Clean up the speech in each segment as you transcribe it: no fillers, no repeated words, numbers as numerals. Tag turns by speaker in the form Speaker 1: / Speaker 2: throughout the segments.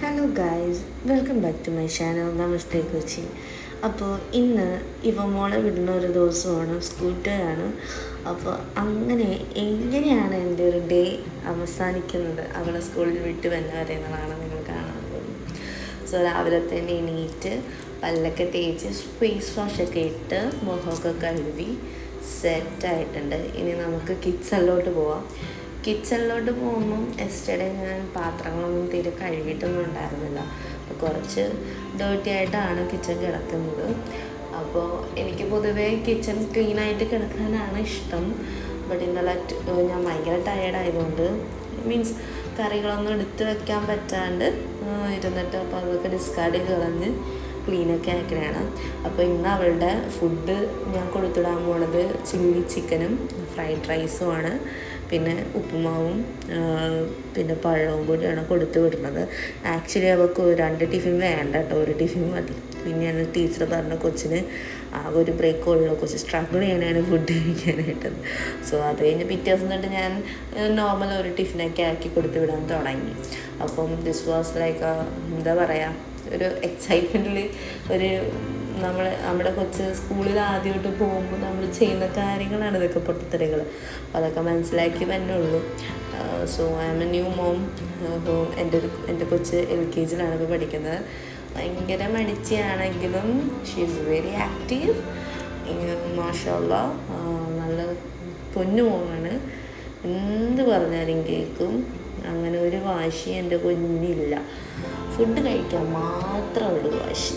Speaker 1: Hello guys, welcome back to my channel Namaste Kochi. അപ്പോൾ ഇന്ന് മോളെ വിടുന്ന ഒരു ദിവസമാണ്, സ്കൂൾ ഡേ ആണ്. അപ്പോൾ അങ്ങനെ എങ്ങനെയാണ് എൻ്റെ ഒരു ഡേ അവസാനിക്കുന്നത്, അവളെ സ്കൂളിൽ വിട്ട് വന്നവരെ എന്നുള്ളതാണ് നിങ്ങൾ കാണാൻ പോകുന്നത്. സോ രാവിലെ തന്നെ എണീറ്റ് പല്ലൊക്കെ തേച്ച് ഫേസ് വാഷൊക്കെ ഇട്ട് മുഖമൊക്കെ കഴുകി സെറ്റായിട്ടുണ്ട്. ഇനി നമുക്ക് കിച്ചണിലോട്ട് പോവാം. കിച്ചണിലോട്ട് പോകുമ്പം എസ്റ്റർഡേ ഞാൻ പാത്രങ്ങളൊന്നും തീരെ കഴുകിയിട്ടൊന്നും ഉണ്ടായിരുന്നില്ല. അപ്പോൾ കുറച്ച് ഡേർട്ടി ആയിട്ടാണ് കിച്ചൺ കിടക്കുന്നത്. അപ്പോൾ എനിക്ക് പൊതുവേ കിച്ചൺ ക്ലീനായിട്ട് കിടക്കാനാണ് ഇഷ്ടം. ബട്ട് ഇന്നലെ ഞാൻ ഭയങ്കര ടയേർഡായതുകൊണ്ട് മീൻസ് കറികളൊന്നും എടുത്ത് വെക്കാൻ പറ്റാണ്ട് ഇരുന്നിട്ട് അപ്പോൾ അതൊക്കെ ഡിസ്കാർഡ് ചെയ്ത് കളഞ്ഞ് ക്ലീനൊക്കെ ആക്കണതാണ്. അപ്പോൾ ഇന്ന് അവളുടെ ഫുഡ് ഞാൻ കൊടുത്തിടാൻ പോണത് ചില്ലി ചിക്കനും ഫ്രൈഡ് റൈസുമാണ്, പിന്നെ ഉപ്പുമാവും പിന്നെ പഴവും കൂടിയാണ് കൊടുത്തു വിടുന്നത്. ആക്ച്വലി അവൾക്ക് 2 ടിഫിൻ വേണ്ട കേട്ടോ, 1 ടിഫിൻ മതി. പിന്നെയാണ് ടീച്ചർ പറഞ്ഞ കൊച്ചിന് ആകെ ഒരു ബ്രേക്ക് ഉള്ളൂ, കുറച്ച് സ്ട്രഗിൾ ചെയ്യാനാണ് ഫുഡ് കഴിക്കാനായിട്ട്. സോ അത് കഴിഞ്ഞ് പിറ്റേ ദിവസം തൊട്ട് ഞാൻ നോർമൽ 1 ടിഫിനൊക്കെ ആക്കി കൊടുത്തു വിടാൻ തുടങ്ങി. അപ്പം ദിസ് വാസ് ലൈക്ക് എന്താ പറയുക, ഒരു എക്സൈറ്റ്മെൻറ്റിൽ ഒരു നമ്മുടെ കൊച്ച് സ്കൂളിൽ ആദ്യമായിട്ട് പോകുമ്പോൾ നമ്മൾ ചെയ്യുന്ന കാര്യങ്ങളാണ് ഇതൊക്കെ, പൊട്ടിത്തെറികൾ. അപ്പോൾ അതൊക്കെ മനസ്സിലാക്കി തന്നെ ഉള്ളൂ. So I M A new mom. അപ്പോൾ എൻ്റെ കൊച്ച് LKG ഇപ്പോൾ പഠിക്കുന്നത്. ഭയങ്കര മടിച്ചിയാണെങ്കിലും ഷീ ഈസ് വെരി ആക്റ്റീവ്. മാഷാഅല്ലാഹ്, നല്ല പൊന്നു മോനാണ്. എന്ത് പറഞ്ഞാലും കേൾക്കും. അങ്ങനെ ഒരു വാശി എൻ്റെ കുഞ്ഞിനില്ല. ഫുഡ് കഴിക്കാൻ മാത്രമുള്ളൂ വാശി.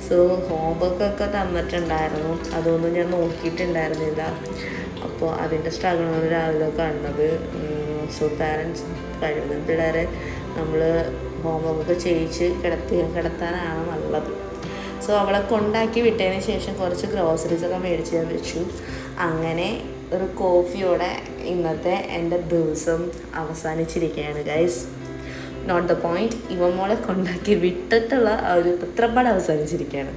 Speaker 1: സോ ഹോംവർക്കൊക്കെ തന്നിട്ടുണ്ടായിരുന്നു, അതൊന്നും ഞാൻ നോക്കിയിട്ടുണ്ടായിരുന്നില്ല. അപ്പോൾ അതിൻ്റെ സ്ട്രഗിളാണ് രാവിലെ കാണുന്നത്. സോ പാരൻസ് കഴിയുന്ന പിള്ളേരെ നമ്മൾ ഹോംവർക്കൊക്കെ ചെയ്യിച്ച് കിടത്താനാണ് നല്ലത്. സോ അവളെ കൊണ്ടാക്കി വിട്ടതിന് ശേഷം കുറച്ച് ഗ്രോസറീസൊക്കെ മേടിച്ച് ഞാൻ വെച്ചു. അങ്ങനെ ഒരു കോഫിയോടെ ഇന്നത്തെ എൻ്റെ ദിവസം അവസാനിച്ചിരിക്കുകയാണ് ഗൈസ്. നോട്ട് ദ പോയിൻറ്റ്, മോളെ കൊണ്ടാക്കി വിട്ടിട്ടുള്ള ഒരു പത്രപ്പാട് അവസാനിച്ചിരിക്കുകയാണ്.